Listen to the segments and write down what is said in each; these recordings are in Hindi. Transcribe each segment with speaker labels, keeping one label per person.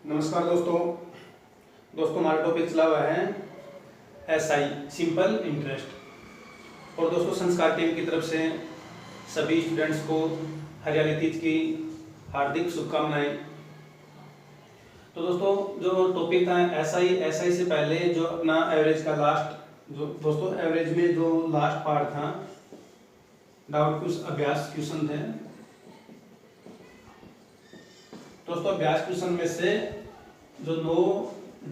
Speaker 1: नमस्कार दोस्तों हमारा टॉपिक चला हुआ है एसआई सिंपल इंटरेस्ट। और दोस्तों संस्कार टीम की तरफ से सभी स्टूडेंट्स को हरियाली तीज की हार्दिक शुभकामनाएं। तो दोस्तों जो टॉपिक था एसआई से पहले जो अपना एवरेज का लास्ट जो दोस्तों एवरेज में जो लास्ट पार्ट था डाउट कुछ अभ्यास क्वेश्चन थे। दोस्तों अभ्यास क्वेश्चन में से जो 9,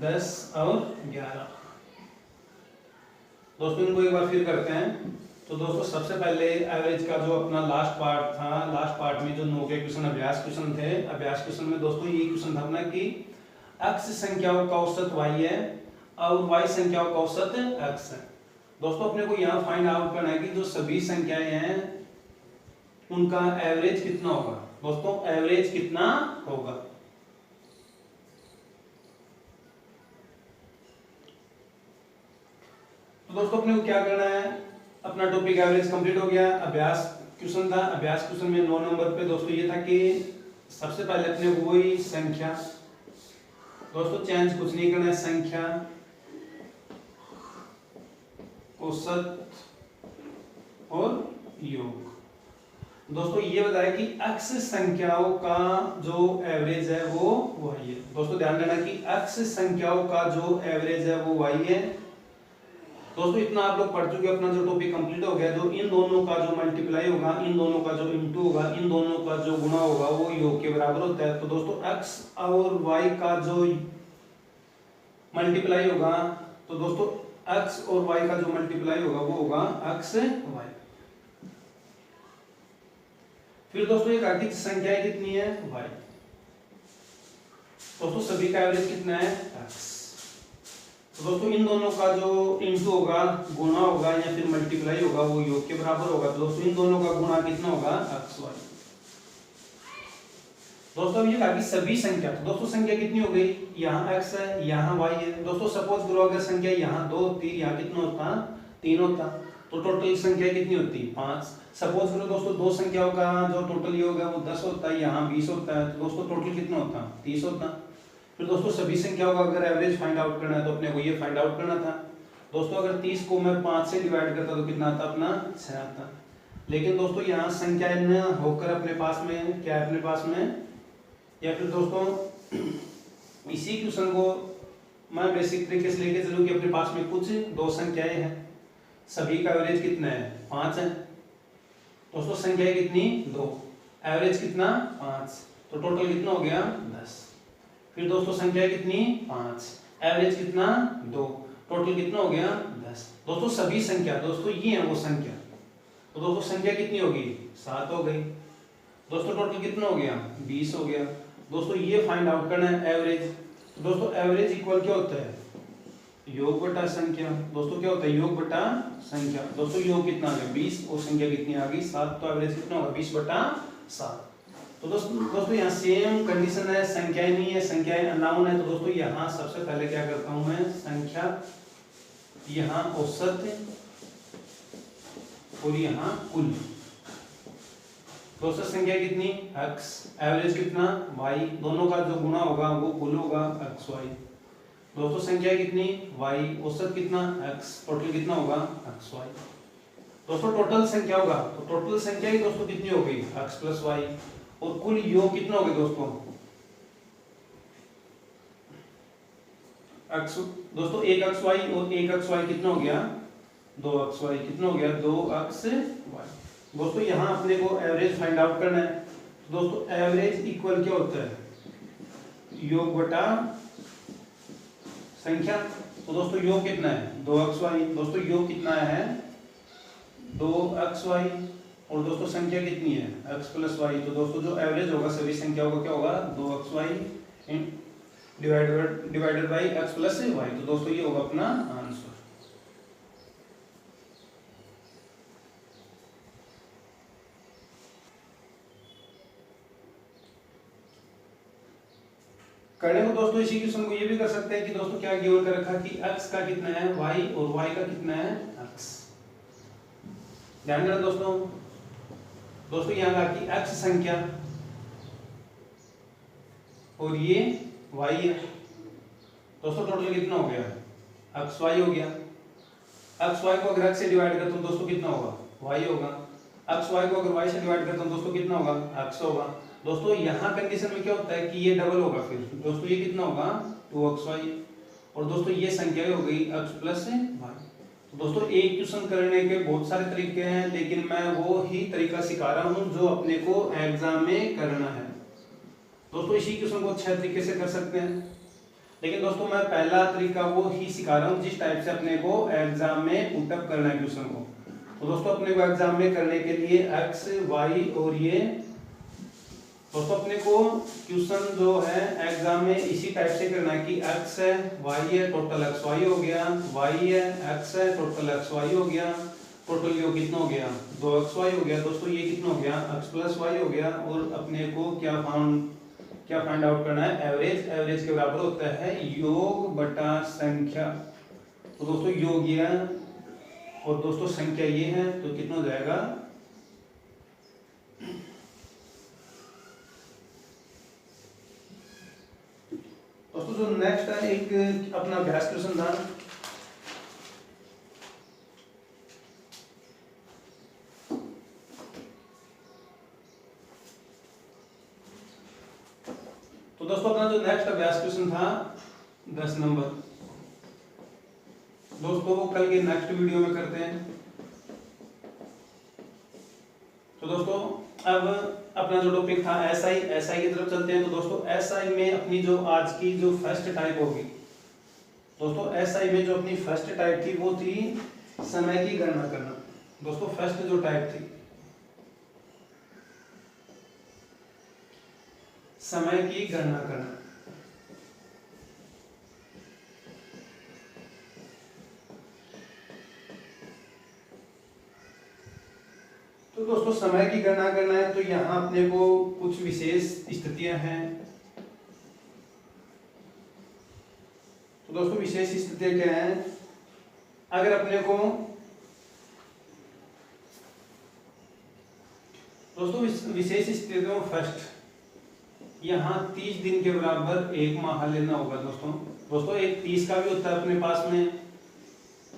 Speaker 1: 10 और 11 दोस्तों इनको एक बार फिर करते हैं। तो दोस्तों सबसे पहले एवरेज का जो अपना लास्ट पार्ट था, लास्ट पार्ट में जो 9 के क्वेश्चन अभ्यास क्वेश्चन थे। अभ्यास क्वेश्चन में दोस्तों ये क्वेश्चन था अपना कि x संख्याओं का औसत y है और y संख्याओं का औसत x है। दोस्तों अपने को यहाँ फाइंड आउट करना है कि जो सभी संख्याएं हैं उनका एवरेज कितना होगा। दोस्तों एवरेज कितना होगा। तो दोस्तों अपने को क्या करना है, अपना टॉपिक एवरेज कंप्लीट हो गया। अभ्यास क्वेश्चन था, अभ्यास क्वेश्चन में 9 नंबर पे दोस्तों ये था कि सबसे पहले अपने वही संख्या, दोस्तों चेंज कुछ नहीं करना है, संख्या औसत और योग। दोस्तों ये बताया कि x संख्याओं का जो एवरेज है वो y है। दोस्तों ध्यान देना कि x संख्याओं का जो एवरेज है वो y है। दोस्तों इतना आप लोग पढ़ चुके, अपना जो टॉपिक कंप्लीट हो गया। जो इन दोनों का जो मल्टीप्लाई होगा, इन दोनों का जो इनटू होगा, इन दोनों का जो गुणा होगा वो योग के बराबर होता है। तो दोस्तों x और y का जो मल्टीप्लाई होगा, तो दोस्तों x और y का जो मल्टीप्लाई होगा वो होगा x y। फिर दोस्तों एक अधिक संख्या कितनी है y। दोस्तों सभी का एवरेज कितना है x। तो दोस्तों इन दोनों का जो इनटू होगा, गुणा होगा या फिर मल्टीप्लाई होगा वो योग के बराबर होगा। तो दोस्तों इन दोनों का गुणा कितना होगा x y। दोस्तों ये कहा कि सभी संख्या, तो दोस्तों संख्या कितनी हो गई, यहाँ x है यहाँ y है। दोस्तों सपोज करो अगर संख्या यहाँ 2 होती, यहाँ कितना होता 3 होता, तो टोटल संख्या कितनी होती 5। सपोज करो दोस्तों दो संख्याओं का जो टोटल योग है वो 10 होता है, यहाँ 20 होता है, तो दोस्तों टोटल कितना होता 30 होता। फिर दोस्तों सभी संख्याओं का अगर एवरेज फाइंड आउट करना है तो अपने को ये फाइंड आउट करना था। दोस्तों अगर 30 को मैं 5 से डिवाइड करता तो कितना आता अपना 6 आता। लेकिन दोस्तों यहाँ संख्या न होकर अपने पास में क्या है, अपने पास में, या फिर दोस्तों इसी क्वेश्चन को मैं बेसिक तरीके से लेके चलूँ कि अपने पास में कुछ दो संख्याएं हैं, सभी का एवरेज कितना है 5 है। दोस्तों संख्या कितनी 2, एवरेज कितना 5, तो टोटल कितना हो गया 10। फिर दोस्तों संख्या कितनी 5, एवरेज कितना 2, टोटल कितना हो गया 10। दोस्तों सभी संख्या, दोस्तों ये है वो संख्या, तो दोस्तों संख्या कितनी होगी 7 हो गई। दोस्तों टोटल कितना हो गया 20 हो गया। दोस्तों ये फाइंड आउट करना है एवरेज। तो दोस्तों एवरेज इक्वल क्या होता है, योग बटा संख्या। दोस्तों क्या होता है, योग बटा संख्या। दोस्तों योग कितना आ गया 20 और संख्या कितनी आ गई 7, तो एवरेज कितना होगा 20 बटा 7। तो दोस्तों यहाँ सेम कंडीशन है, संख्याएं नहीं है, संख्याएं अननोन है। तो दोस्तों यहाँ सबसे पहले क्या करता हूं मैं, संख्या यहाँ औसत और यहाँ कुल। दोस्तों संख्या कितनी x, एवरेज कितना y, दोनों का जो गुणा होगा वो कुल होगा x y। दोस्तों संख्या कितनी y, औसत कितना x, टोटल कितना होगा x y। दोस्तों टोटल संख्या होगा, तो टोटल संख्या ही दोस्तों कितनी हो गई x प्लस y, और कुल योग कितना हो गया दोस्तों x। दोस्तों 1xy और 1xy कितना हो गया 2xy, कितना हो गया 2xy। दोस्तों यहाँ अपने को एवरेज फाइंड आउट करना है। तो दोस्तों एवरेज इक्वल क्या होता है, योग बटा संख्या। तो दोस्तों योग कितना है 2xy, दोस्तों योग कितना है 2xy, और दोस्तों संख्या कितनी है x प्लस y। तो दोस्तों जो एवरेज होगा सभी संख्याओं का क्या होगा 2xy divided by x plus y। तो दोस्तों ये होगा अपना आंसर। करने को दोस्तों इसी क्वेश्चन को ये भी कर सकते हैं कि दोस्तों क्या गिवन कर रखा कि x का कितना है y और y का कितना है x। ध्यान देना दोस्तों यहाँ कहा कि x संख्या और ये वाई है। दोस्तों टोटल कितना हो गया, एक्स वाई हो गया। एक्स वाई को अगर एक्स से डिवाइड करता हूँ दोस्तों कितना होगा, वाई होगा। एक्स वाई को अगर वाई से डिवाइड करता हूँ दोस्तों कितना होगा, एक्स होगा। दोस्तों यहाँ कंडीशन में क्या होता है कि ये डबल होगा, फिर दोस्तों ये कितना होगा 2xy। और दोस्तों ये संख्या हो गई x प्लस वाई। तो दोस्तों एक क्वेश्चन करने के बहुत सारे तरीके हैं, लेकिन मैं वो ही तरीका सिखा रहा हूँ जो अपने को एग्जाम में करना है। दोस्तों इसी क्वेश्चन को अच्छे तरीके से कर सकते हैं, लेकिन दोस्तों मैं पहला तरीका वो ही सिखा रहा हूँ जिस टाइप से अपने को एग्जाम में पुटअप करना है क्वेश्चन को। तो दोस्तों अपने को एग्जाम में करने के लिए एक्स वाई और ये दोस्तों अपने को क्वेश्चन जो है एग्जाम में इसी टाइप से करना है कि x है y है टोटल एक्स वाई हो गया, y है x है टोटल एक्स वाई हो गया, टोटल ये कितना हो गया 2xy हो गया। दोस्तों ये कितना हो गया x प्लस वाई हो गया। और अपने को क्या फाइंड आउट करना है, एवरेज। एवरेज के बराबर होता है योग बटा संख्या। तो दोस्तों योग ये है और दोस्तों संख्या ये है, तो कितना हो जाएगा दोस्तों। जो नेक्स्ट है एक अपना अभ्यास क्वेश्चन था। तो दोस्तों अपना जो नेक्स्ट अभ्यास क्वेश्चन था 10 नंबर, दोस्तों वो कल के नेक्स्ट वीडियो में करते हैं। तो दोस्तों अब अपना जो टॉपिक था एसआई की तरफ चलते हैं। तो दोस्तों एसआई में अपनी जो आज की जो फर्स्ट टाइप होगी, दोस्तों एसआई में जो अपनी फर्स्ट टाइप थी वो थी समय की गणना करना। दोस्तों फर्स्ट जो टाइप थी समय की गणना करना। तो दोस्तों समय की गणना करना है तो यहाँ अपने को कुछ विशेष स्थितियां हैं। तो दोस्तों विशेष स्थितियां क्या हैं, अगर अपने को दोस्तों विशेष स्थितियों फर्स्ट यहाँ 30 दिन के बराबर एक माह लेना होगा। दोस्तों एक 30 का भी होता है अपने पास में,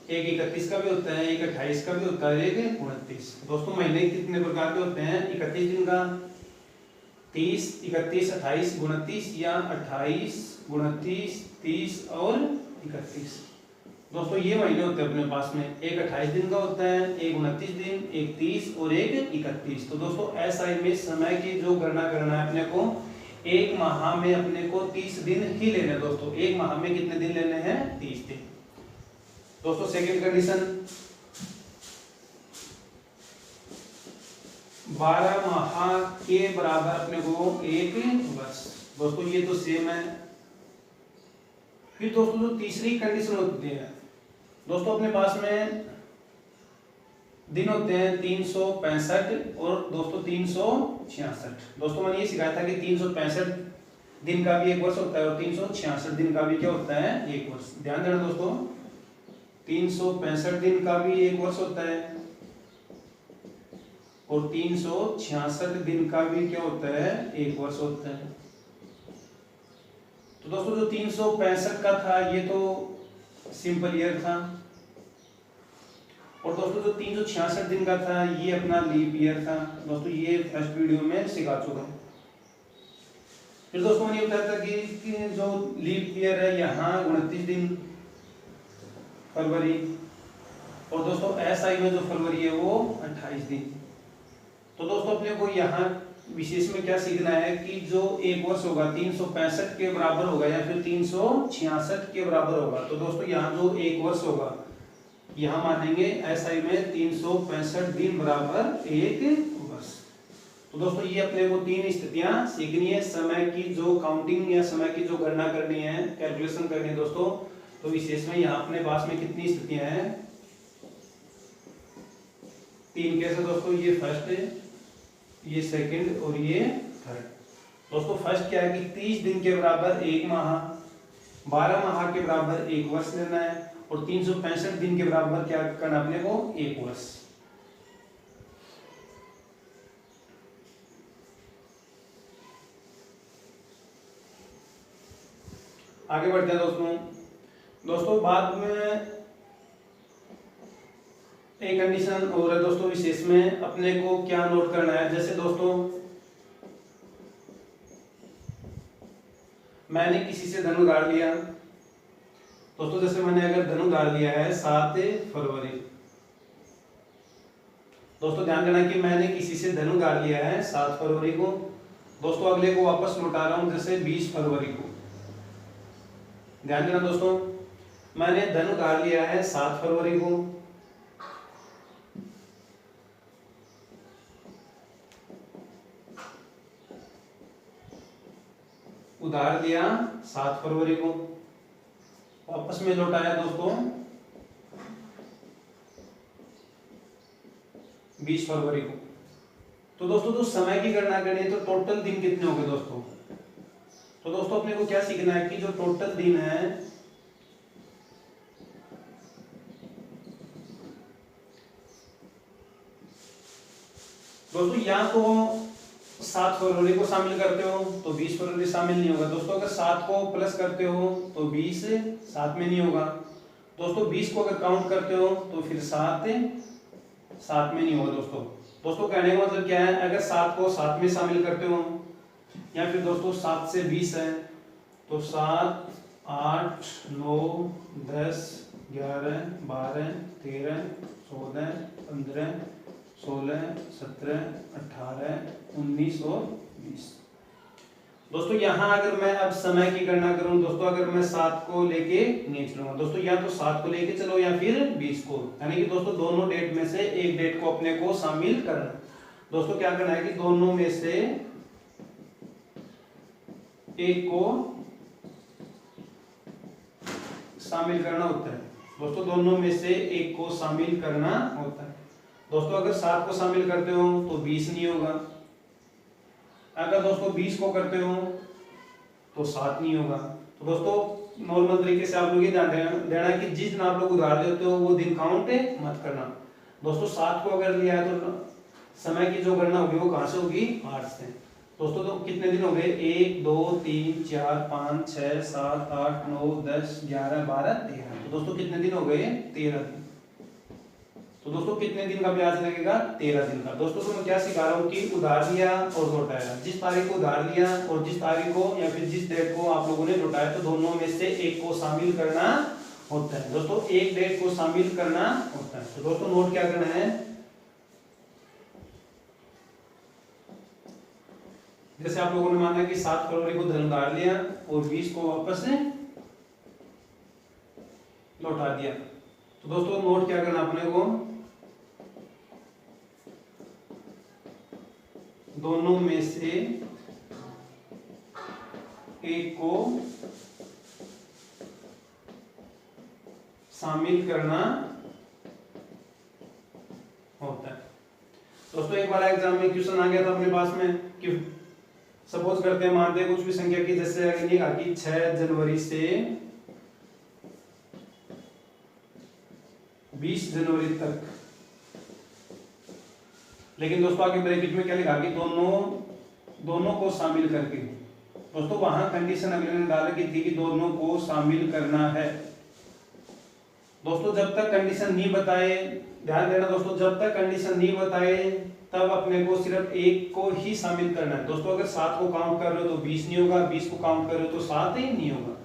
Speaker 1: एक 31 का भी होता है, एक 28 का भी होता है, एक 29। दोस्तों महीने कितने प्रकार के होते हैं, 31 दिन का, 30, 31, 28, 29 या 28, 29, 30 और 31। दोस्तों ये महीने होते हैं अपने पास में, एक 28 दिन का होता है, एक 29 दिन, एक 30 और एक 31। तो दोस्तों एसआई में समय की जो गणना करना है अपने को, एक माह में अपने को 30 दिन ही लेने हैं। दोस्तों एक माह में कितने दिन लेने हैं, 30 दिन। दोस्तों सेकंड कंडीशन 12 माह के बराबर अपने को एक वर्ष। दोस्तों ये तो सेम है। फिर दोस्तों जो तीसरी कंडीशन होती है, दोस्तों अपने पास में दिन होते हैं 365 और दोस्तों 366। दोस्तों मैंने ये सिखाया था कि 365 दिन का भी एक वर्ष होता है और 366 दिन का भी क्या होता है, एक वर्ष। ध्यान देना दोस्तों, 365 दिन का भी एक वर्ष होता है और 366 दिन का भी क्या होता है, एक वर्ष होता है। तो दोस्तों जो 365 का था ये तो सिंपल ईयर था, और दोस्तों जो 366 दिन का था ये अपना लीप ईयर था। दोस्तों ये फर्स्ट वीडियो में सिखा चुका हूं। फिर दोस्तों मैंने बताया था कि जो लीप ईयर है यहाँ 29 दिन फरवरी, और दोस्तों एसआई में जो फरवरी है वो 28 दिन। तो दोस्तों अपने को यहाँ विशेष में क्या सीखना है कि जो एक वर्ष होगा 365 के बराबर होगा या फिर 366 के बराबर होगा। तो दोस्तों यहाँ जो एक वर्ष होगा यहाँ मानेंगे एसआई में 365 दिन बराबर एक वर्ष। तो दोस्तों ये अपने को तीन स्थितियां सीखनी है, समय की जो काउंटिंग या समय की जो गणना करनी है, कैलकुलेशन करनी है दोस्तों। तो विशेष में यहाँ अपने पास में कितनी स्थितियां हैं, तीन। कैसे दोस्तों, ये फर्स्ट है, ये सेकंड और ये थर्ड। दोस्तों फर्स्ट क्या है कि 30 दिन के बराबर एक माह, 12 माह के बराबर एक वर्ष लेना है, और 365 दिन के बराबर क्या करना अपने को, एक वर्ष। आगे बढ़ते हैं दोस्तों। दोस्तों बाद में एक कंडीशन और है दोस्तों, विशेष में अपने को क्या नोट करना है। जैसे दोस्तों मैंने किसी से धन उधार लिया दोस्तों, जैसे मैंने अगर धन उधार लिया है 7 फरवरी, दोस्तों ध्यान देना कि मैंने किसी से धन उधार लिया है 7 फरवरी को, दोस्तों अगले को वापस लौटा रहा हूं जैसे 20 फरवरी को। ध्यान देना दोस्तों, मैंने धन उधार लिया है 7 फरवरी को, उधार लिया 7 फरवरी को, वापस में लौटाया दोस्तों 20 फरवरी को। तो दोस्तों जो समय की गणना करनी है तो टोटल दिन कितने हो गए दोस्तों। तो दोस्तों अपने को क्या सीखना है कि जो टोटल दिन है दोस्तों, या तो 7 फरवरी को शामिल करते हो तो 20 फरवरी शामिल नहीं होगा दोस्तों। अगर 7 को प्लस करते हो तो 20 साथ में नहीं होगा दोस्तों। 20 को अगर काउंट करते हो तो फिर 7 साथ में नहीं होगा दोस्तों। दोस्तों कहने का मतलब क्या है, अगर 7 को 7 में शामिल करते हो या फिर दोस्तों 7 से 20 है तो 7, 8, 9, 10, 11, 12, 13, 14, 15, 16, 17, 18, 19 और 20। दोस्तों यहाँ अगर मैं अब समय की गणना करूं दोस्तों, अगर मैं 7 को लेके नहीं चलूंगा दोस्तों, या तो 7 को लेके चलो या फिर 20 को, यानी कि दोस्तों दोनों डेट में से एक डेट को अपने को शामिल करना। दोस्तों क्या करना है कि दोनों में से एक को शामिल करना होता है दोस्तों, दोनों में से एक को शामिल करना होता है दोस्तों। अगर 7 को शामिल करते हो तो 20 नहीं होगा, अगर दोस्तों 20 को करते हो तो 7 नहीं होगा। तो दोस्तों नॉर्मल तरीके से आप लोग ये ध्यान देना है कि जिस दिन आप लोग उधार लेते हो वो दिन काउंट मत करना दोस्तों। 7 को अगर लिया है तो समय की जो गणना होगी वो कहां से होगी, 8 से दोस्तों। तो कितने दिन हो गए, 1, 2, 3, 4, 5, 6, 7, 8, 9, 10, 11, 12, 13। तो दोस्तों कितने दिन हो गए, 13 दिन। तो दोस्तों कितने दिन का ब्याज लगेगा, 13 दिन का। दोस्तों तो मैं क्या सिखा रहा हूँ कि उधार लिया और लौटाया, जिस तारीख को उधार लिया और जिस तारीख को या फिर जिस डेट को आप लोगों ने लौटाया तो दोनों में से एक को शामिल करना होता है दोस्तों, एक डेट को शामिल करना होता है। तो दोस्तों नोट क्या करना है, जैसे आप लोगों ने माना कि 7 फरवरी को धन उधार लिया और 20 को वापस लौटा दिया। तो दोस्तों नोट क्या करना अपने को, दोनों में से एक को शामिल करना होता है दोस्तों। एक बार एग्जाम में क्वेश्चन आ गया था अपने पास में कि सपोज करते हैं, मानते हैं कुछ भी संख्या की, जैसे अगर ये कहा कि 6 जनवरी से 20 जनवरी तक, लेकिन दोस्तों आगे ब्रैकेट में क्या लिखा कि दोनों को शामिल करके। दोस्तों वहां कंडीशन अगले ने डाला की थी कि दोनों को शामिल करना है दोस्तों। जब तक कंडीशन नहीं बताए, ध्यान देना दोस्तों, जब तक कंडीशन नहीं बताए तब अपने को सिर्फ एक को ही शामिल करना है दोस्तों। अगर 7 को काउंट कर रहे हो तो 20 नहीं होगा, 20 को काउंट कर रहे हो तो 7 ही नहीं होगा।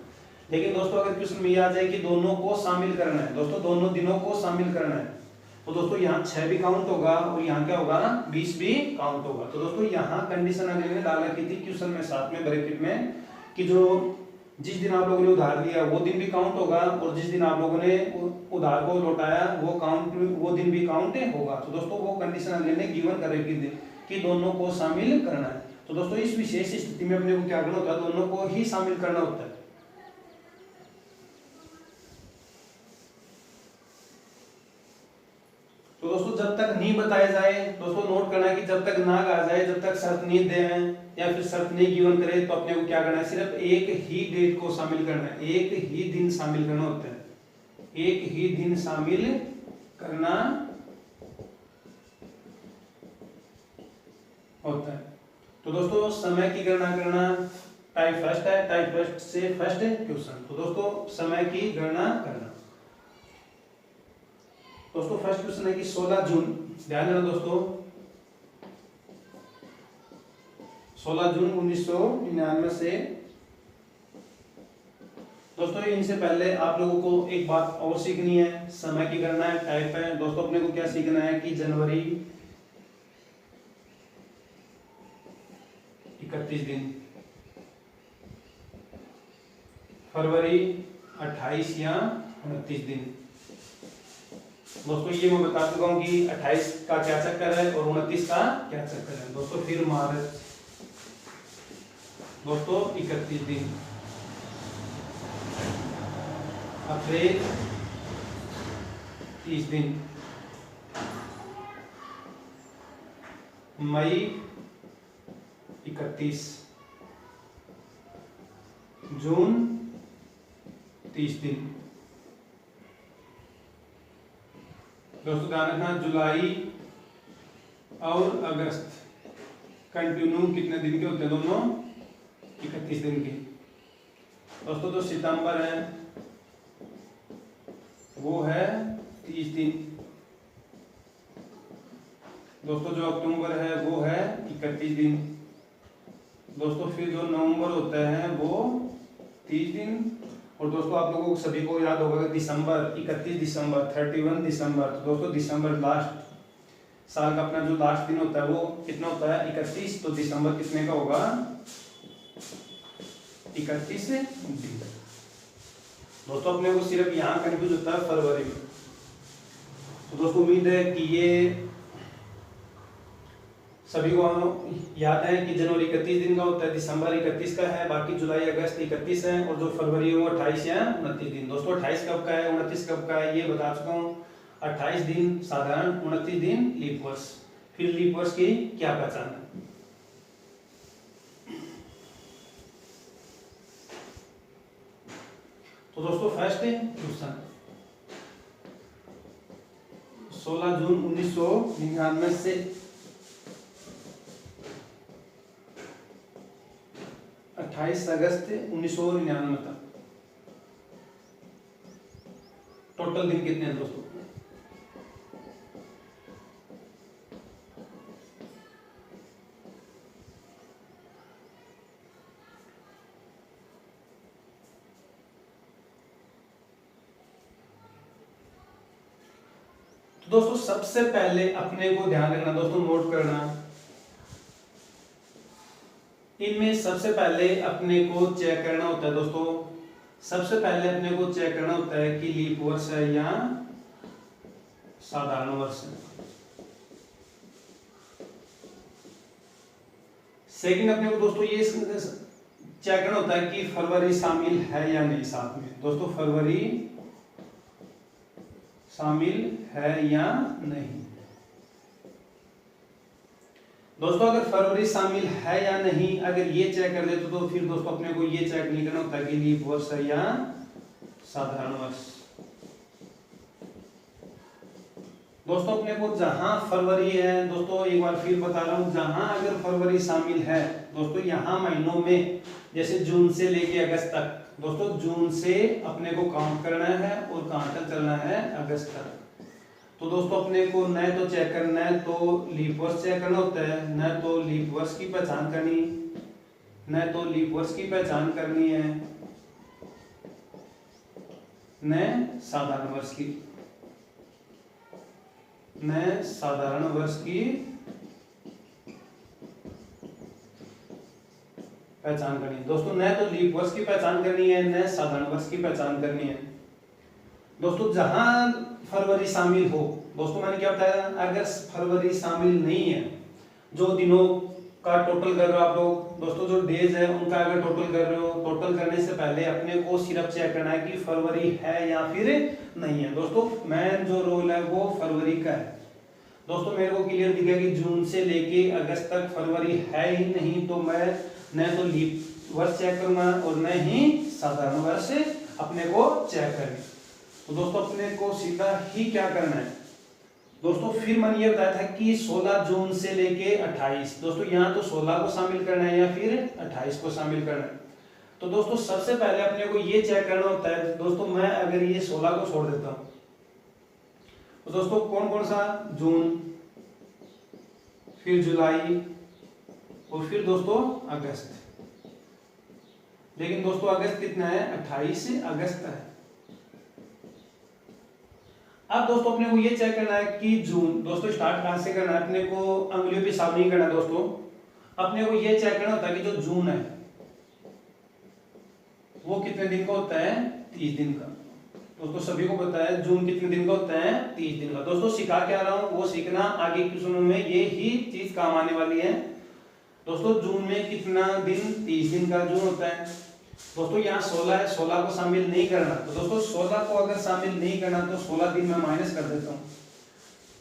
Speaker 1: लेकिन दोस्तों अगर क्वेश्चन में आ जाए कि दोनों को शामिल करना है दोस्तों, दोनों दिनों को शामिल करना है, तो दोस्तों यहाँ 6 भी काउंट होगा और यहाँ क्या होगा, 20 भी काउंट होगा। तो दोस्तों यहाँ कंडीशन अगले ने डाल रखी थी क्वेश्चन में साथ में ब्रैकेट में कि जो जिस दिन आप लोगों ने उधार लिया वो दिन भी काउंट होगा और जिस दिन आप लोगों ने उधार को लौटाया वो दिन भी काउंट होगा। तो दोस्तों वो कंडीशन अगले ने गिवन कर रखी थी कि दोनों को शामिल करना है। तो दोस्तों इस विशेष स्थिति में अपने को क्या करना होता है, दोनों को ही शामिल करना होता है। तो दोस्तों जब तक नहीं बताया जाए दोस्तों, नोट करना है कि जब तक ना आ जाए, जब तक शर्त नहीं दे या फिर शर्त नहीं गिवन करे तो अपने को क्या करना है, सिर्फ एक ही डेट को शामिल करना है, एक ही दिन शामिल करना होता है, एक ही दिन शामिल करना होता है। तो दोस्तों समय की गणना करना टाइप फर्स्ट है, टाइप फर्स्ट से फर्स्ट क्वेश्चन। तो दोस्तों समय की गणना करना। दोस्तों फर्स्ट क्वेश्चन है कि 16 जून, ध्यान देना दोस्तों, 16 जून 1999 से। दोस्तों इनसे पहले आप लोगों को एक बात और सीखनी है, समय की गणना है, टाइप है। दोस्तों अपने को क्या सीखना है कि जनवरी 31 दिन, फरवरी 28 या 29 दिन। दोस्तों ये मैं बता चुका हूं कि 28 का क्या चक्कर है और 29 का क्या चक्कर है। दोस्तों फिर मार्च, दोस्तों 31 दिन, अप्रैल 30 दिन, मई 31, जून 30 दिन। दोस्तों ध्यान रखना जुलाई और अगस्त कंटिन्यू कितने दिन के होते हैं, दोनों 31 दिन के। दोस्तों जो सितंबर है वो है 30 दिन। दोस्तों जो अक्टूबर है वो है 31 दिन। दोस्तों फिर जो नवंबर होता है वो 30 दिन। और दोस्तों आप लोगों को सभी को याद होगा कि दिसंबर 31 दिसंबर 31 दिसंबर। तो दोस्तों दिसंबर लास्ट साल का अपना जो लास्ट दिन होता है वो कितना होता है 31। तो दिसंबर कितने का होगा 31 दिन। दोस्तों अपने को सिर्फ यहाँ कंफ्यूज होता है फरवरी में। तो दोस्तों उम्मीद है कि ये सभी को याद है कि जनवरी 31 दिन का होता है, दिसंबर 31 का है, बाकी जुलाई अगस्त 31 है और जो फरवरी है वो 28 या 29 दिन। दोस्तों 28 कब का है 29 कब का है ये बता चुका हूँ। 28 दिन साधारण, 29 दिन लीप वर्ष। फिर लीप वर्ष की क्या पहचान है। तो दोस्तों फर्स्ट क्वेश्चन 16 जून 1999 से 28 अगस्त 1999 तक टोटल दिन कितने हैं दोस्तों। तो दोस्तों सबसे पहले अपने को ध्यान रखना दोस्तों, नोट करना, इनमें सबसे पहले अपने को चेक करना होता है दोस्तों, सबसे पहले अपने को चेक करना होता है कि लीप वर्ष है या साधारण वर्ष है। सेकंड अपने को दोस्तों ये चेक करना होता है कि फरवरी शामिल है या नहीं साथ में। दोस्तों फरवरी शामिल है या नहीं। दोस्तों अगर फरवरी शामिल है या नहीं अगर ये चेक कर देते तो फिर दोस्तों अपने को ये चेक नहीं करना होता कि लीप वर्ष है या साधारण वर्ष। दोस्तों अपने को जहां फरवरी है, दोस्तों एक बार फिर बता रहा हूं, जहां अगर फरवरी शामिल है दोस्तों यहाँ महीनों में जैसे जून से लेके अगस्त तक, दोस्तों जून से अपने को काउंट करना है और कहां तक चलना है अगस्त तक। तो दोस्तों अपने को न तो चेक करना है तो लीप वर्ष चेक करना होता है, न तो लीप वर्ष की पहचान करनी, न तो लीप वर्ष की पहचान करनी है, न साधारण वर्ष की, न साधारण वर्ष की पहचान करनी है। दोस्तों न तो लीप वर्ष की पहचान करनी है, न साधारण वर्ष की पहचान करनी है। दोस्तों जहां फरवरी शामिल हो, दोस्तों मैंने क्या बताया, अगर फरवरी शामिल नहीं है, जो दिनों का टोटल कर रहे हो आप लोग, दोस्तों जो डेज है उनका अगर टोटल कर रहे हो, टोटल करने से पहले अपने को सिर्फ चेक करना है कि फरवरी है या फिर नहीं है। दोस्तों मेन जो रोल है वो फरवरी का है। दोस्तों मेरे को क्लियर दिख गया कि जून से लेके अगस्त तक फरवरी है ही नहीं, तो मैं न तो लीप वर्ष चेक करूंगा और न ही साधारण वर्ष अपने को चेक करें। तो दोस्तों अपने को सीधा ही क्या करना है, दोस्तों फिर मैंने ये बताया था कि 16 जून से लेके 28, दोस्तों यहाँ तो 16 को शामिल करना है या फिर 28 को शामिल करना है। तो दोस्तों सबसे पहले अपने को ये चेक करना होता है दोस्तों, मैं अगर ये 16 को छोड़ देता हूँ तो दोस्तों कौन कौन सा, जून, फिर जुलाई और फिर दोस्तों अगस्त। लेकिन दोस्तों अगस्त कितना है, 28 अगस्त है। अब दोस्तों अपने को ये चेक करना है कि जून, दोस्तों स्टार्ट कहां से करना है, अपने को अंगुलियों पे हिसाब नहीं करना दोस्तों, अपने को ये चेक करना होता है कि जो जून है वो कितने दिन का होता है, 30 दिन का। दोस्तों सभी को पता है जून कितने दिन का होता है, 30 दिन का। दोस्तों सिखा क्या रहा हूं वो सीखना, आगे क्वेश्चनों में ये ही चीज काम आने वाली है। दोस्तों जून में कितना दिन, 30 दिन का जून होता है। दोस्तों यहाँ 16 है, 16 को शामिल नहीं करना, तो दोस्तों 16 को अगर शामिल नहीं करना तो 16 दिन मैं माइनस कर देता हूँ।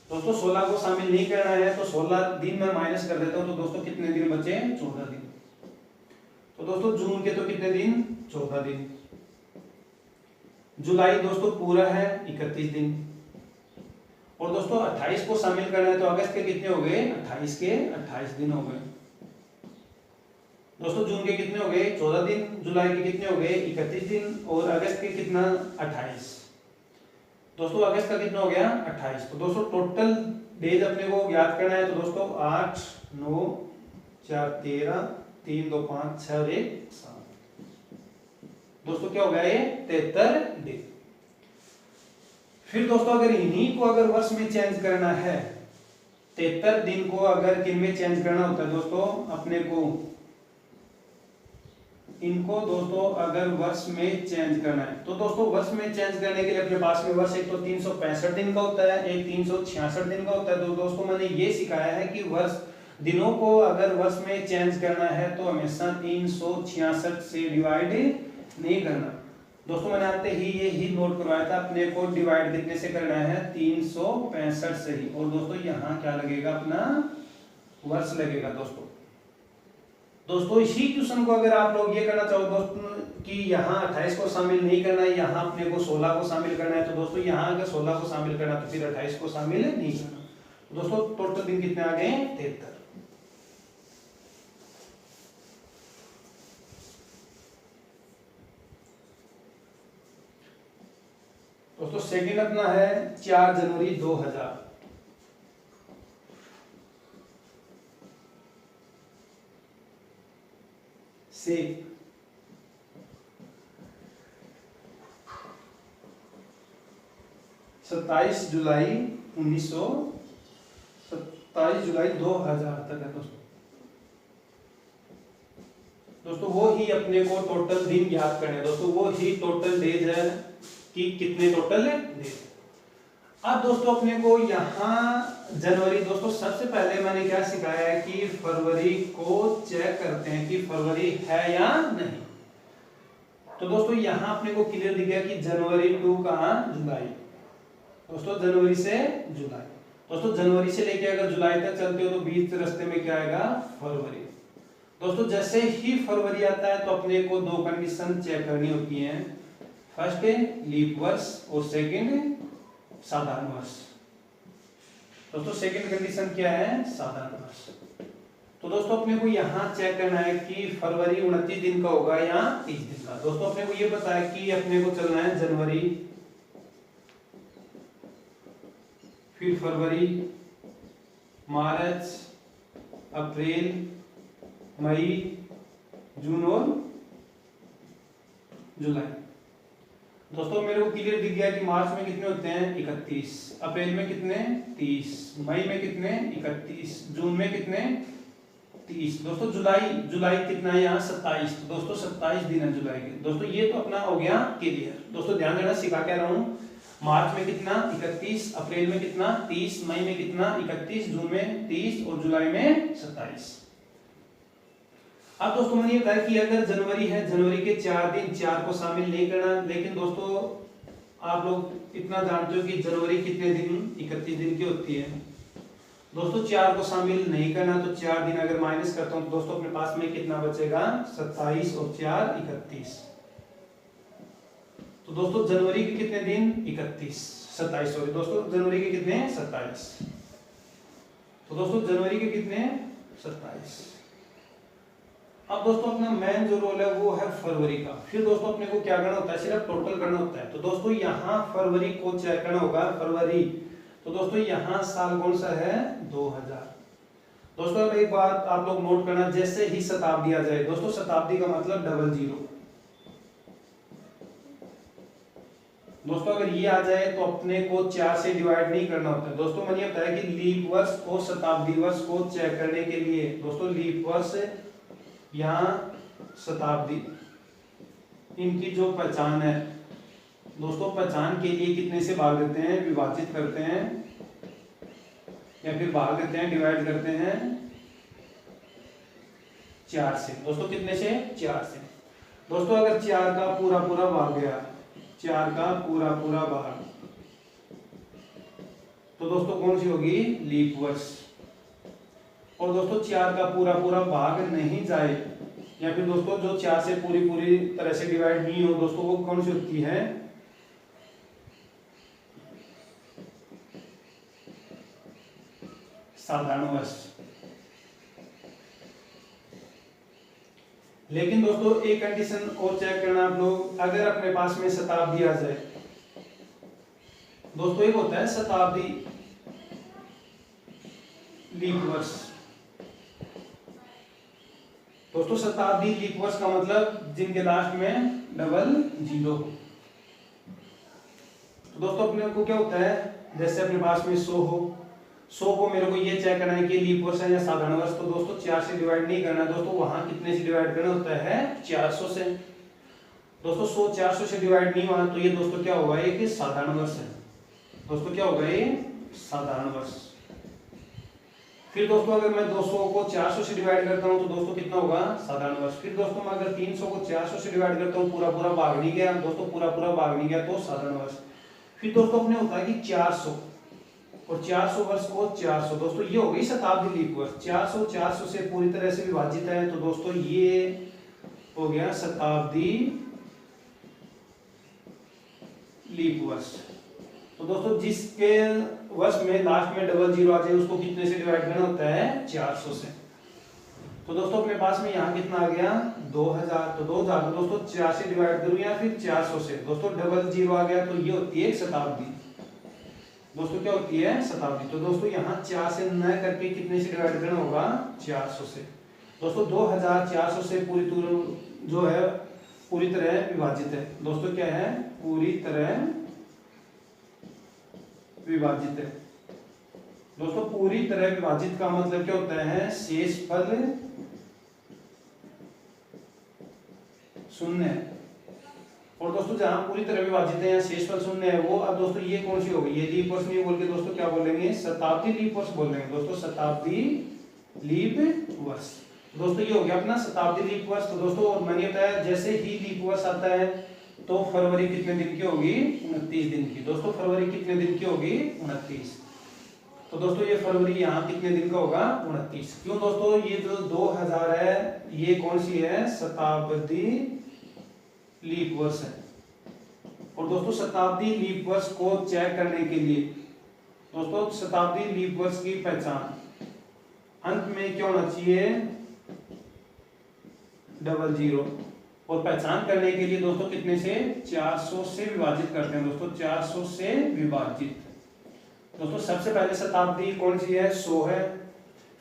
Speaker 1: दोस्तों 16 को शामिल नहीं करना है तो 16 दिन मैं माइनस कर देता हूँ, तो दोस्तों कितने दिन बचे, 14 दिन। तो दोस्तों जून के तो कितने दिन, 14 दिन। जुलाई दोस्तों पूरा है 31 दिन। और दोस्तों 28 को शामिल करना है तो अगस्त के कितने हो गए, 28 के 28 दिन हो गए। दोस्तों जून के कितने हो गए, 14 दिन, जुलाई के कितने हो गए, 31 दिन, और अगस्त के कितना, 28। दोस्तों अगस्त का कितना हो गया, 28। तो दोस्तों टोटल डेज अपने को याद करना है, तो दोस्तों 8, 9, 4, 13, 3, 2, 5, 6 और 1, 7। दोस्तों क्या हो गया ये, 73 दिन। फिर दोस्तों अगर इन्हीं को अगर वर्ष में चेंज करना है, 73 दिन को अगर किन में चेंज करना होता है दोस्तों, अपने को इनको दोस्तों अगर वर्ष में चेंज करना है, तो दोस्तों वर्ष में चेंज करने के लिए अपने पास में वर्ष एक तो 365 दिन का होता है, एक 366 दिन का होता है। तो दोस्तों मैंने ये सिखाया है कि वर्ष दिनों को अगर वर्ष में चेंज करना है तो हमेशा 366 से डिवाइड नहीं करना। दोस्तों मैंने आते ही ये ही नोट करवाया था, अपने को डिवाइड कितने से करना है, 365 से ही। और दोस्तों यहाँ क्या लगेगा, अपना वर्ष लगेगा। दोस्तों इसी क्वेश्चन को अगर आप लोग ये करना चाहो दोस्तों कि यहाँ 28 को शामिल नहीं करना है, यहाँ अपने को 16 को शामिल करना है, तो दोस्तों यहाँ अगर 16 को शामिल करना तो फिर 28 को शामिल नहीं करना। तो दोस्तों टोटल दिन कितने आ गए, 73। दोस्तों सेकंड अपना है 4 जनवरी 2000 से 27 जुलाई 2000 तक है दोस्तों वो ही अपने को टोटल दिन याद करने हैं। दोस्तों वो ही टोटल डेज है कि कितने टोटल डेज। अब दोस्तों अपने को यहाँ जनवरी, दोस्तों सबसे पहले मैंने क्या सिखाया है कि फरवरी को चेक करते हैं कि फरवरी है या नहीं। तो दोस्तों यहाँ अपने को क्लियर दिख गया कि जनवरी टू कहाँ, जुलाई। दोस्तों जनवरी से जुलाई, दोस्तों जनवरी से लेके अगर जुलाई तक चलते हो तो बीच रास्ते में क्या आएगा, फरवरी। दोस्तों जैसे ही फरवरी आता है तो अपने को दो कंडीशन चेक करनी होती है, फर्स्ट लीप वर्ष और सेकंड साधारण वर्ष। दोस्तों सेकंड कंडीशन क्या है, साधारण वर्ष। तो दोस्तों अपने को यहाँ चेक करना है कि फरवरी 29 दिन का होगा या 30 दिन का। दोस्तों अपने को ये पता है कि अपने को चलना है जनवरी, फिर फरवरी, मार्च, अप्रैल, मई, जून और जुलाई। दोस्तों मेरे को क्लियर दिख गया कि मार्च में कितने होते हैं, 31, अप्रैल में कितने, 30, मई में कितने, 31, जून में कितने, 30। दोस्तों जुलाई कितना है यहाँ, 27। तो दोस्तों 27 दिन है जुलाई के। दोस्तों ये तो अपना हो गया क्लियर। दोस्तों ध्यान देना, सिखा क्या रहा हूँ, मार्च में कितना, 31, अप्रैल में कितना, 30, मई में कितना, 31, जून में 30 और जुलाई में 27। अब दोस्तों मैंने ये बताया कि अगर जनवरी है, जनवरी के 4 दिन, 4 को शामिल नहीं करना। लेकिन दोस्तों आप लोग इतना जानते हो कि जनवरी कितने दिन, 31 दिन की होती है। दोस्तों 4 को शामिल नहीं करना, तो 4 दिन अगर माइनस करता हूं तो दोस्तों अपने पास में कितना बचेगा, 27 और 4 31। तो दोस्तों जनवरी के कितने दिन, 31, 27, सॉरी दोस्तों जनवरी के कितने हैं 27। तो दोस्तों जनवरी के कितने हैं 27। अब दोस्तों अपना मेन जो रोल है वो है फरवरी का। फिर दोस्तों अपने को क्या करना होता है, सिर्फ टोटल करना होता है। तो दोस्तों यहाँ फरवरी को चेक करना होगा, फरवरी। तो दोस्तों यहाँ साल कौन सा है 2000। दोस्तों अब एक बात आप लोग नोट करना, जैसे ही शताब्दी आ जाए दोस्तों, शताब्दी का मतलब 00। दोस्तों अगर ये आ जाए तो अपने को 4 से डिवाइड नहीं करना होता है। दोस्तों मैंने बताया कि लीप वर्ष और शताब्दी वर्ष को चेक करने के लिए दोस्तों लीप वर्ष यहाँ शताब्दी, इनकी जो पहचान है दोस्तों, पहचान के लिए कितने से भाग देते हैं, विभाजित करते हैं या फिर भाग देते हैं, डिवाइड करते हैं 4 से। दोस्तों कितने से 4 से। दोस्तों अगर 4 का पूरा पूरा भाग गया, 4 का पूरा पूरा भाग, तो दोस्तों कौन सी होगी लीप वर्ष। और दोस्तों 4 का पूरा पूरा भाग नहीं जाए या फिर दोस्तों जो 4 से पूरी पूरी तरह से डिवाइड नहीं हो दोस्तों, वो कौन सी होती है साधारण वर्ष। लेकिन दोस्तों एक कंडीशन और चेक करना आप लोग, अगर अपने पास में शताब्दी आ जाए दोस्तों, एक होता है शताब्दी लीप वर्ष। दोस्तों शताब्दी लीप वर्ष का मतलब जिनके लास्ट में 00 हो। तो दोस्तों अपने को क्या होता है, जैसे अपने पास में 100 हो, 100 को मेरे को ये चेक करना है कि लीप वर्ष है या साधारण वर्ष। तो दोस्तों 4 से डिवाइड नहीं करना दोस्तों, वहां कितने से डिवाइड करना होता है 400 से। दोस्तों 100 400 से डिवाइड नहीं हुआ तो ये दोस्तों क्या होगा, ये साधारण वर्ष है। दोस्तों क्या होगा, ये साधारण वर्ष। फिर दोस्तों अगर मैं 200 को 400 से डिवाइड करता हूं तो दोस्तों कितना होगा साधारण वर्ष। फिर दोस्तों मैं अगर 300 को 400 से डिवाइड करता हूं, पूरा पूरा भाग नहीं गया दोस्तों, पूरा पूरा भाग नहीं गया तो साधारण वर्ष। फिर दोस्तों अपने होता है कि 400 और 400 वर्ष को 400, दोस्तों ये हो गई शताब्दी लीप वर्ष। 400 400 से पूरी तरह से विभाजित है तो दोस्तों ये हो गया शताब्दी लीप वर्ष। तो दोस्तों जिसके वर्ष में लास्ट में 00 आ जाए उसको कितने से डिवाइड करना होता है 400 से। तो दोस्तों अपने पास में यहाँ कितना आ गया 2000। तो 2000 को दोस्तों 4 से डिवाइड करूं या फिर 400 से, दोस्तों 00 आ गया तो ये होती है शताब्दी। दोस्तों क्या होती है शताब्दी। तो दोस्तों यहाँ 4 से न करके कितने से डिवाइड करना होगा 400 से। दोस्तों 2400 से पूरी जो है पूरी तरह विभाजित है। दोस्तों क्या है, पूरी तरह विभाजित है। दोस्तों पूरी तरह विभाजित का मतलब क्या होता है, शेषफल शून्य। और दोस्तों जहां पूरी तरह विभाजित है या शेषफल शून्य है वो, अब दोस्तों ये कौन सी हो गई, ये लीप वर्ष नहीं बोल के दोस्तों क्या बोलेंगे शताब्दी लीप वर्ष बोलेंगे। दोस्तों शताब्दी लीप वर्ष। दोस्तों ये हो गया अपना शताब्दी लीप वर्ष। तो दोस्तों मैंने बताया जैसे ही लीप वर्ष आता है तो फरवरी कितने दिन की होगी 29 दिन की। दोस्तों फरवरी कितने दिन की होगी 29। तो दोस्तों ये फरवरी यहाँ कितने दिन का होगा 29। क्यों दोस्तों, ये जो 2000 है ये कौन सी है शताब्दी लीप वर्ष है। और दोस्तों शताब्दी लीप वर्ष को चेक करने के लिए दोस्तों शताब्दी लीप वर्ष की पहचान अंत में क्या होना चाहिए 00। और पहचान करने के लिए दोस्तों कितने से 400 से विभाजित करते हैं। दोस्तों 400 से विभाजित। दोस्तों सबसे पहले शताब्दी कौन सी है 100 है,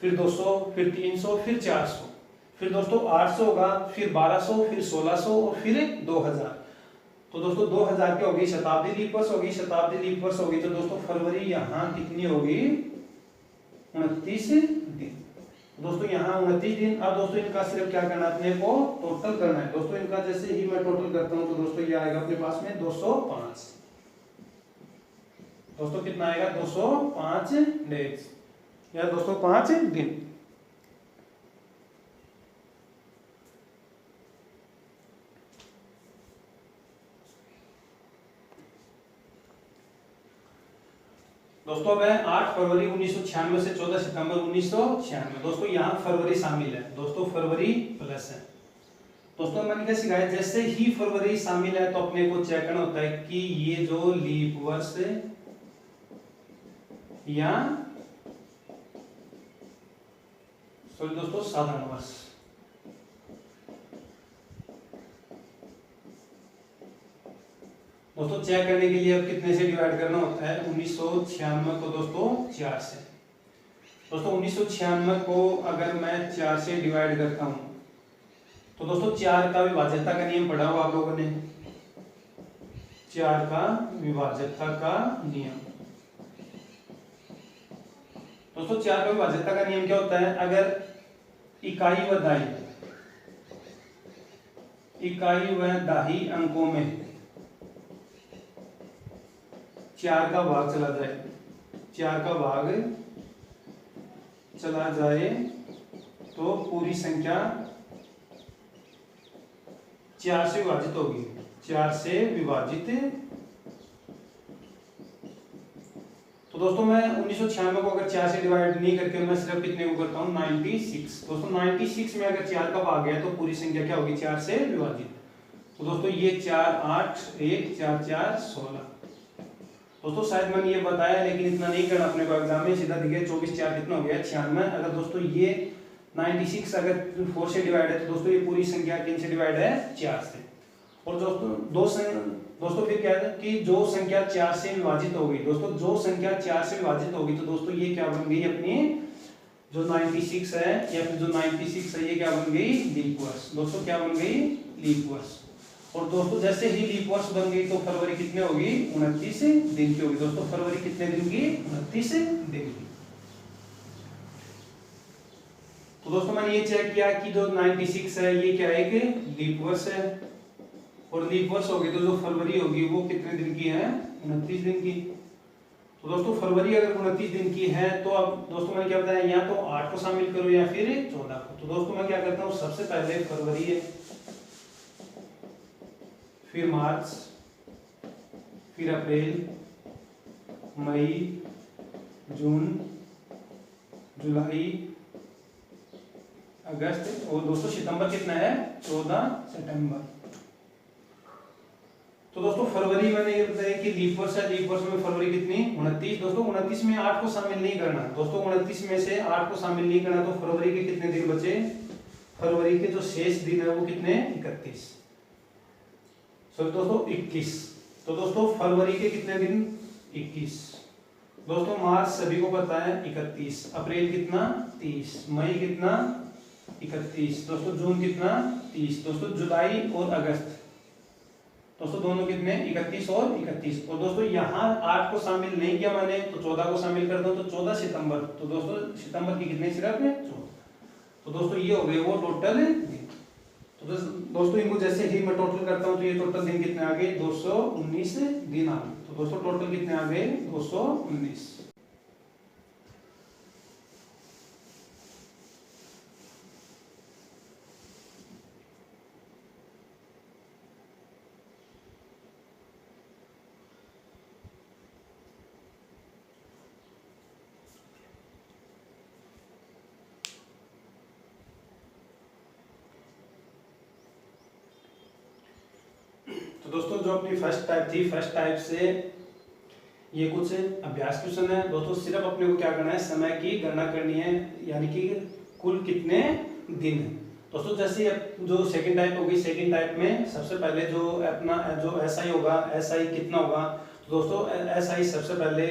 Speaker 1: फिर 200, फिर 300, फिर 400, फिर दोस्तों 800 होगा, फिर 1200, फिर 1600 और फिर 2000। तो दोस्तों 2000 क्या होगी शताब्दी लीप वर्ष होगी। शताब्दी लीप वर्ष होगी तो दोस्तों फरवरी यहाँ कितनी होगी 29 दिन। दोस्तों यहाँ 29 दिन। अब दोस्तों इनका सिर्फ क्या करना है, अपने को टोटल करना है। दोस्तों इनका जैसे ही मैं टोटल करता हूँ तो दोस्तों ये आएगा अपने पास में 205। दोस्तों कितना आएगा 205 डेज या 205 दिन। दोस्तों अब है 8 फरवरी 1996 से 14 सितंबर 1996। दोस्तों यहाँ फरवरी शामिल है, दोस्तों फरवरी प्लस है। दोस्तों मैंने क्या सिखाया, जैसे ही फरवरी शामिल है तो अपने को चेक करना होता है कि ये जो लीप वर्ष या सॉरी दोस्तों साधारण वर्ष। दोस्तों चेक करने के लिए अब कितने से डिवाइड करना होता है? 1996 को दोस्तों 4 से। दोस्तों 1996 को अगर मैं 4 से डिवाइड करता हूं तो दोस्तों 4 का विभाज्यता का नियम पढ़ा हुआ आप लोगों ने, 4 का विभाज्यता का नियम। दोस्तों 4 का विभाज्यता का नियम क्या होता है? अगर इकाई व दहाई अंकों में 4 का भाग चला जाए, 4 का भाग चला जाए तो पूरी संख्या 4 से विभाजित होगी, 4 से विभाजित। तो दोस्तों मैं 1996 को अगर 4 से डिवाइड नहीं करके मैं सिर्फ कितने को करता हूं? 96। दोस्तों 96 में अगर 4 का भाग है तो पूरी संख्या क्या होगी? 4 से विभाजित। तो दोस्तों ये 4 8 1 4 4 16। दोस्तों शायद मैंने ये बताया लेकिन इतना नहीं करना अपने को एग्जाम में, सीधा दिखे 24 4 कितना हो गया? 96। अगर दोस्तों ये 96 अगर 4 से डिवाइड है तो दोस्तों ये पूरी संख्या किन से डिवाइड है? 4 से। और दोस्तों फिर क्या है कि जो संख्या 4 से विभाजित होगी, दोस्तों जो संख्या 4 से विभाजित होगी तो दोस्तों ये क्या बन गई? अपनी जो 96 है या फिर जो 96 है ये क्या बन गई? लीप वर्ष। दोस्तों क्या बन गई? लीप वर्ष। और दोस्तों जैसे ही लीप वर्ष बन गई तो फरवरी कितने होगी? 29 दिन की होगी। दोस्तों फरवरी कितने दिन की? 29 दिन की। तो दोस्तों मैंने ये चेक किया कि जो 96 है ये क्या है? एक लीप वर्ष है। और लीप वर्ष होगी तो जो फरवरी होगी वो कितने दिन की है? 29 दिन की। तो दोस्तों फरवरी अगर 29 दिन की है तो अब दोस्तों मैंने क्या बताया? या तो 8 को शामिल करो या फिर 14 को। तो दोस्तों मैं क्या करता हूँ? सबसे पहले फरवरी है, फिर मार्च, फिर अप्रैल, मई, जून, जुलाई, अगस्त और दोस्तों सितंबर कितना है? 14 सितंबर। तो दोस्तों फरवरी मैंने ये बताया कि लीप वर्ष है, लीप वर्ष में फरवरी कितनी? 29। दोस्तों 29 में 8 को शामिल नहीं करना। दोस्तों 29 में से 8 को शामिल नहीं करना तो फरवरी के कितने दिन बचे? फरवरी के जो शेष दिन है वो कितने? 31। सॉरी दोस्तों 21। तो दोस्तों फरवरी के कितने दिन? 21। दोस्तों मार्च सभी को पता है 31, अप्रैल कितना? 30, मई कितना? 31, दोस्तों जून कितना? 30, दोस्तों जुलाई और अगस्त दोस्तों दोनों कितने? 31 और 31। और दोस्तों यहाँ 8 को शामिल नहीं किया मैंने तो 14 को शामिल कर दो तो 14 सितंबर। तो दोस्तों सितंबर की कितने? सिर्फ 14। तो दोस्तों ये हो गए वो टोटल दिन। तो दोस्तों इनको जैसे ही मैं टोटल करता हूँ तो ये टोटल दिन कितने आ गए? 219 दिन आ गए। तो दोस्तों टोटल कितने आ गए? 219। तो दोस्तों जो अपनी फर्स्ट टाइप थी, फर्स्ट टाइप से ये कुछ अभ्यास क्वेश्चन है। दोस्तों सिर्फ अपने को क्या करना है? समय की गणना करनी है, यानी कि कुल कितने दिन है। दोस्तों जैसे जो सेकंड टाइप होगी, सेकंड टाइप में सबसे पहले जो अपना जो एसआई होगा, एसआई कितना होगा? तो दोस्तों एसआई सबसे पहले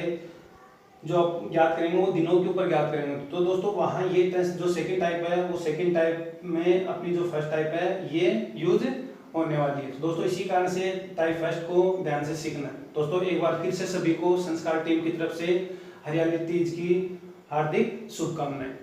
Speaker 1: जो आप ज्ञात करेंगे वो दिनों के ऊपर ज्ञात करेंगे। तो दोस्तों वहाँ ये टेस्ट जो सेकंड टाइप है वो सेकंड टाइप में अपनी जो फर्स्ट टाइप है ये यूज होने वाली है। तो दोस्तों इसी कारण से टाइप फर्स्ट को ध्यान से सीखना है। दोस्तों एक बार फिर से सभी को संस्कार टीम की तरफ से हरियाली तीज की हार्दिक शुभकामनाएं।